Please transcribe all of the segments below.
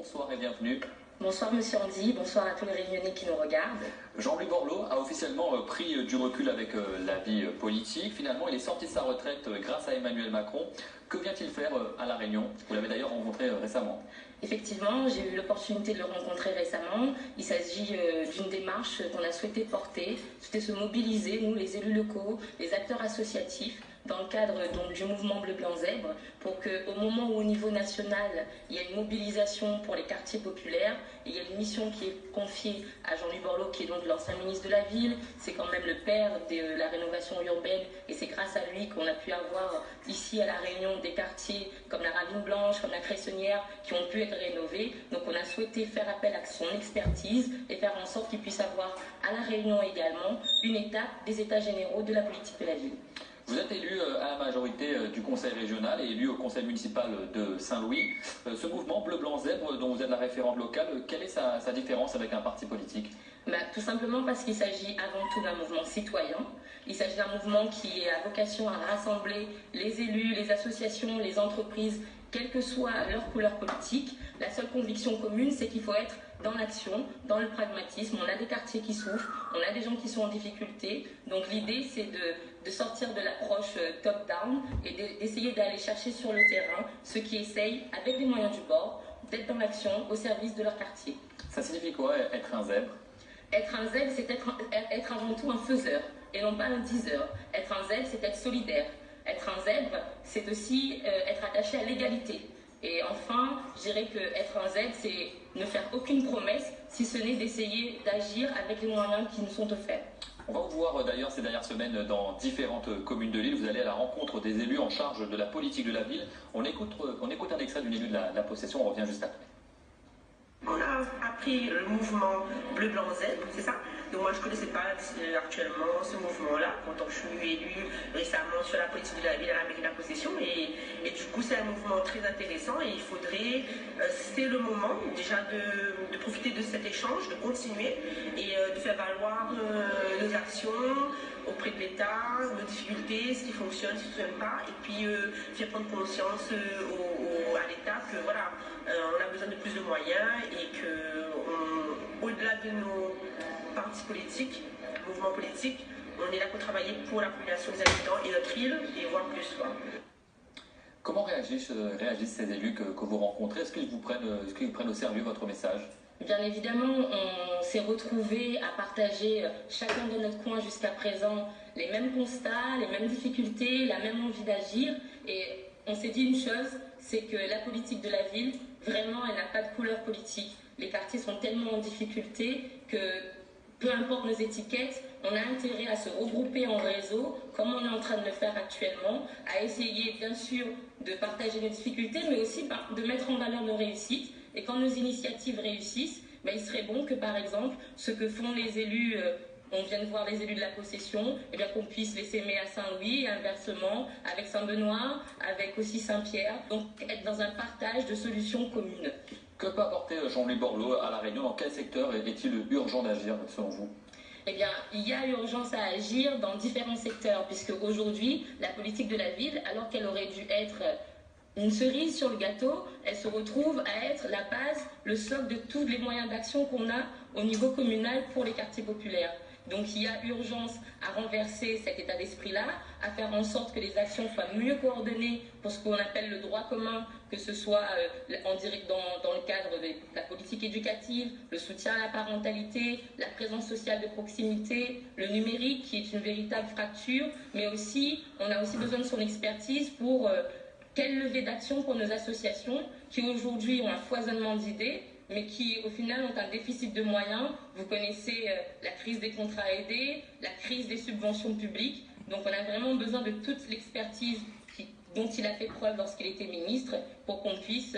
bonsoir et bienvenue. Bonsoir Monsieur Andy, bonsoir à tous les Réunionnais qui nous regardent. Jean-Louis Borloo a officiellement pris du recul avec la vie politique. Finalement, il est sorti de sa retraite grâce à Emmanuel Macron. Que vient-il faire à La Réunion? Vous l'avez d'ailleurs rencontré récemment. Effectivement, j'ai eu l'opportunité de le rencontrer récemment. Il s'agit d'une démarche qu'on a souhaité porter. C'était se mobiliser, nous les élus locaux, les acteurs associatifs, dans le cadre donc, du mouvement Bleu Blanc Zèbre, pour qu'au moment où au niveau national, il y a une mobilisation pour les quartiers populaires, et il y a une mission qui est confiée à Jean-Louis Borloo, qui est donc l'ancien ministre de la Ville, c'est quand même le père de la rénovation urbaine, et c'est grâce à lui qu'on a pu avoir ici à La Réunion des quartiers comme la Ravine Blanche, comme la Cressonnière, qui ont pu être rénovés. Donc on a souhaité faire appel à son expertise et faire en sorte qu'il puisse avoir à La Réunion également une étape des états généraux de la politique de la ville. Vous êtes élu à la majorité du conseil régional et élu au conseil municipal de Saint-Louis. Ce mouvement Bleu Blanc Zèbre, dont vous êtes la référente locale, quelle est sa différence avec un parti politique? Tout simplement parce qu'il s'agit avant tout d'un mouvement citoyen. Il s'agit d'un mouvement qui a vocation à rassembler les élus, les associations, les entreprises, quelle que soit leur couleur politique. La seule conviction commune, c'est qu'il faut être dans l'action, dans le pragmatisme. On a des quartiers qui souffrent, on a des gens qui sont en difficulté. Donc l'idée, c'est de sortir de l'approche top-down et d'essayer d'aller chercher sur le terrain ceux qui essayent, avec les moyens du bord, d'être dans l'action au service de leur quartier. Ça signifie quoi, être un zèbre? Être un zèbre, c'est être avant tout un faiseur et non pas un diseur. Être un zèbre, c'est être solidaire. Être un zèbre, c'est aussi être attaché à l'égalité. Et enfin, je dirais qu'être un zèbre, c'est ne faire aucune promesse, si ce n'est d'essayer d'agir avec les moyens qui nous sont offerts. On va vous voir d'ailleurs ces dernières semaines dans différentes communes de l'île. Vous allez à la rencontre des élus en charge de la politique de la ville. On écoute un extrait d'une élue de la possession, on revient juste après. On a appris le mouvement Bleu Blanc Zèbre, c'est ça? Donc moi je ne connaissais pas actuellement ce mouvement-là, quand je suis élue récemment sur la politique de la ville à la mairie de la possession. Et du coup c'est un mouvement très intéressant et il faudrait, c'est le moment déjà de profiter de cet échange, de continuer et de faire valoir nos actions auprès de l'État, nos difficultés, ce qui fonctionne, ce qui ne fonctionne pas, et puis faire prendre conscience à l'État que voilà, on a besoin de plus de moyens et qu'au-delà de nos partis politiques, mouvements politiques, on est là pour travailler pour la population des habitants et notre île, et voir plus quoi. Comment réagissent ces élus que vous rencontrez? Est-ce qu'ils vous prennent au sérieux votre message? Bien évidemment, on s'est retrouvés à partager chacun de notre coin jusqu'à présent les mêmes constats, les mêmes difficultés, la même envie d'agir. Et on s'est dit une chose, c'est que la politique de la ville, vraiment, elle n'a pas de couleur politique. Les quartiers sont tellement en difficulté que peu importe nos étiquettes, on a intérêt à se regrouper en réseau, comme on est en train de le faire actuellement, à essayer bien sûr de partager nos difficultés, mais aussi de mettre en valeur nos réussites. Et quand nos initiatives réussissent, il serait bon que par exemple, ce que font les élus, on vient de voir les élus de la possession, et bien qu'on puisse les s'aimer à Saint-Louis, et inversement, avec Saint-Benoît, avec aussi Saint-Pierre, donc être dans un partage de solutions communes. Que peut apporter Jean-Louis Borloo à La Réunion? Dans quel secteur est-il urgent d'agir selon vous? Eh bien, il y a urgence à agir dans différents secteurs, puisque aujourd'hui, la politique de la ville, alors qu'elle aurait dû être une cerise sur le gâteau, elle se retrouve à être la base, le socle de tous les moyens d'action qu'on a au niveau communal pour les quartiers populaires. Donc il y a urgence à renverser cet état d'esprit-là, à faire en sorte que les actions soient mieux coordonnées pour ce qu'on appelle le droit commun, que ce soit en direct dans le cadre de la politique éducative, le soutien à la parentalité, la présence sociale de proximité, le numérique qui est une véritable fracture, mais aussi on a aussi besoin de son expertise pour quelle levée d'action pour nos associations qui aujourd'hui ont un foisonnement d'idées, mais qui au final ont un déficit de moyens. Vous connaissez la crise des contrats aidés, la crise des subventions publiques. Donc on a vraiment besoin de toute l'expertise dont il a fait preuve lorsqu'il était ministre pour qu'on puisse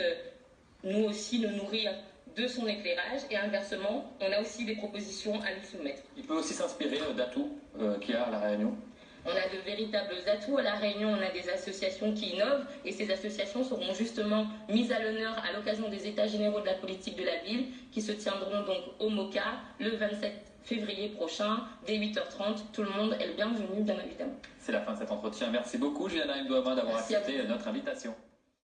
nous aussi nous nourrir de son éclairage et inversement, on a aussi des propositions à lui soumettre. Il peut aussi s'inspirer d'atouts qu'il y a à La Réunion. On a de véritables atouts. À La Réunion, on a des associations qui innovent et ces associations seront justement mises à l'honneur à l'occasion des états généraux de la politique de la ville qui se tiendront donc au MOCA le 27 février prochain dès 8h30. Tout le monde est le bienvenu, bien évidemment. C'est la fin de cet entretien. Merci beaucoup, Juliana Mdouama, d'avoir accepté notre invitation.